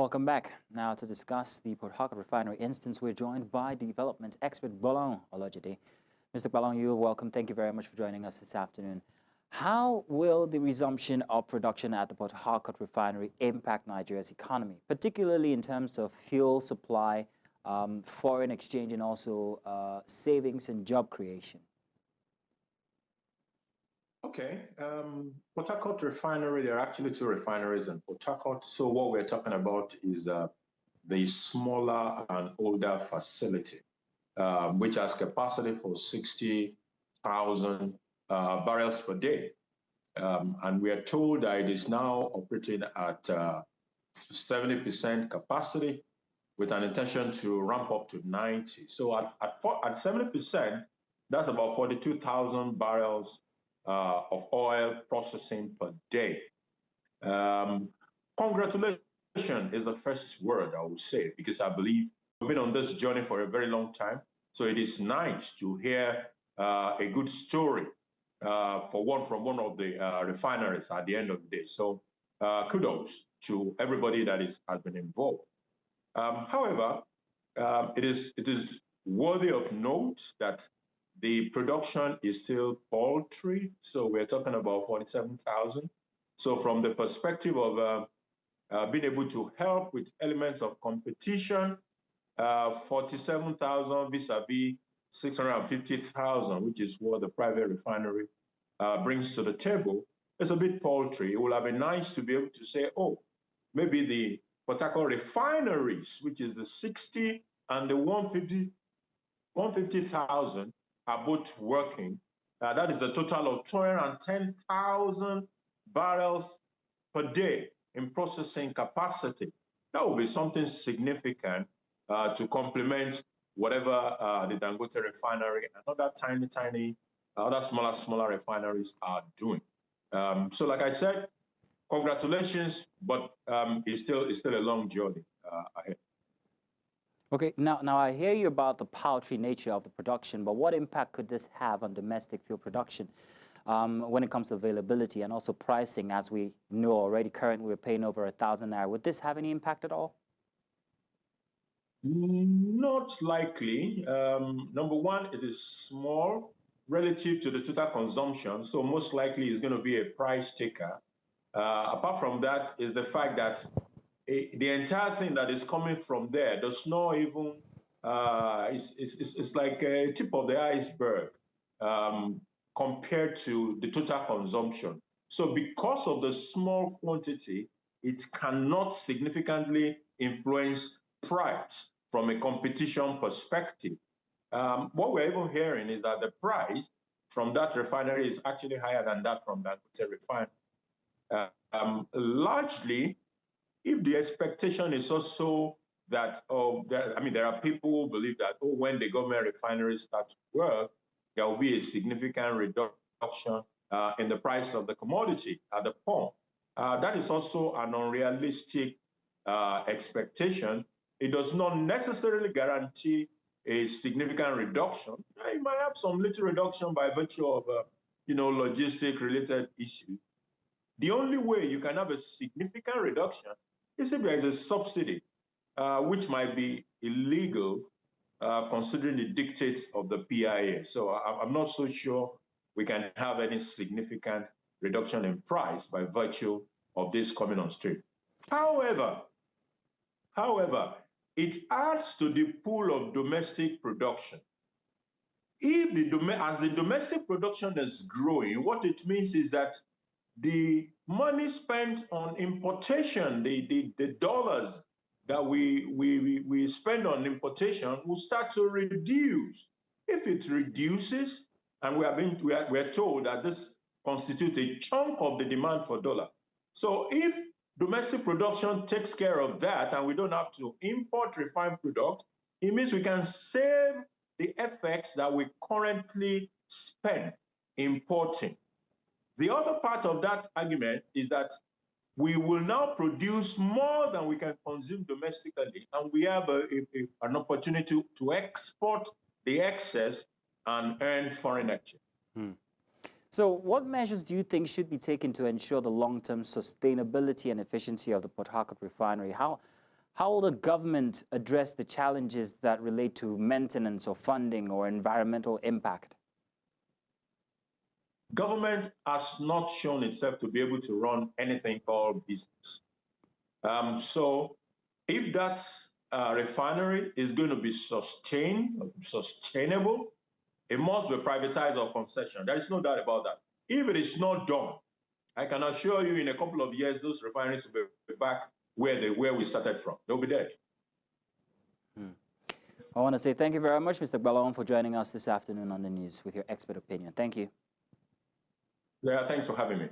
Welcome back. Now to discuss the Port Harcourt Refinery instance, we're joined by development expert Gbolahan Olojede. Mr. Gbolahan, you're welcome. Thank you very much for joining us this afternoon. How will the resumption of production at the Port Harcourt Refinery impact Nigeria's economy, particularly in terms of fuel supply, foreign exchange, and also savings and job creation? Okay. Port Harcourt Refinery, there are actually two refineries in Port Harcourt. So what we're talking about is the smaller and older facility, which has capacity for 60,000 barrels per day. And we are told that it is now operating at 70% capacity with an intention to ramp up to 90. So at 70%, that's about 42,000 barrels of oil processing per day. Congratulations is the first word I would say, because I believe we've been on this journey for a very long time. So it is nice to hear a good story from one of the refineries at the end of the day. So kudos to everybody that has been involved. However, it is worthy of note that the production is still paltry. So we're talking about 47,000. So from the perspective of being able to help with elements of competition, 47,000 vis-a-vis 650,000, which is what the private refinery brings to the table, is a bit paltry. It would have been nice to be able to say, oh, maybe the Port Harcourt refineries, which is the 60 and the 150,000, are both working. That is a total of 210,000 barrels per day in processing capacity. That will be something significant to complement whatever the Dangote refinery and other tiny, other smaller refineries are doing. So like I said, congratulations, but it's still a long journey ahead. Okay, now I hear you about the paltry nature of the production, but what impact could this have on domestic fuel production when it comes to availability and also pricing? As we know already, currently we're paying over 1,000 naira. Would this have any impact at all? Not likely. Number one, it is small relative to the total consumption, so most likely it's going to be a price taker. Apart from that is the fact that the entire thing that is coming from there does not even, it's like a tip of the iceberg compared to the total consumption. So because of the small quantity, it cannot significantly influence price from a competition perspective. What we're even hearing is that the price from that refinery is actually higher than that from Dangote refinery. Largely, if the expectation is also that, there are people who believe that, when the government refineries start to work, there will be a significant reduction in the price of the commodity at the pump. That is also an unrealistic expectation. It does not necessarily guarantee a significant reduction. You might have some little reduction by virtue of, logistic-related issues. The only way you can have a significant reduction is if there is a subsidy, which might be illegal considering the dictates of the PIA. So I'm not so sure we can have any significant reduction in price by virtue of this coming on stream. However, it adds to the pool of domestic production. As the domestic production is growing, what it means is that the money spent on importation, the dollars that we spend on importation will start to reduce. If it reduces, and we are told that this constitutes a chunk of the demand for dollar. So if domestic production takes care of that and we don't have to import refined products, it means we can save the effects that we currently spend importing. The other part of that argument is that we will now produce more than we can consume domestically, and we have an opportunity to export the excess and earn foreign exchange. So what measures do you think should be taken to ensure the long-term sustainability and efficiency of the Port Harcourt refinery? How How will the government address the challenges that relate to maintenance or funding or environmental impact? Government has not shown itself to be able to run anything called business. So if that refinery is going to be sustainable, it must be privatized or concession. There is no doubt about that. If it is not done, I can assure you in a couple of years, those refineries will be back where we started from. They'll be dead. I want to say thank you very much, Mr. Gbolahan, for joining us this afternoon on the news with your expert opinion. Thank you. Yeah, thanks for having me.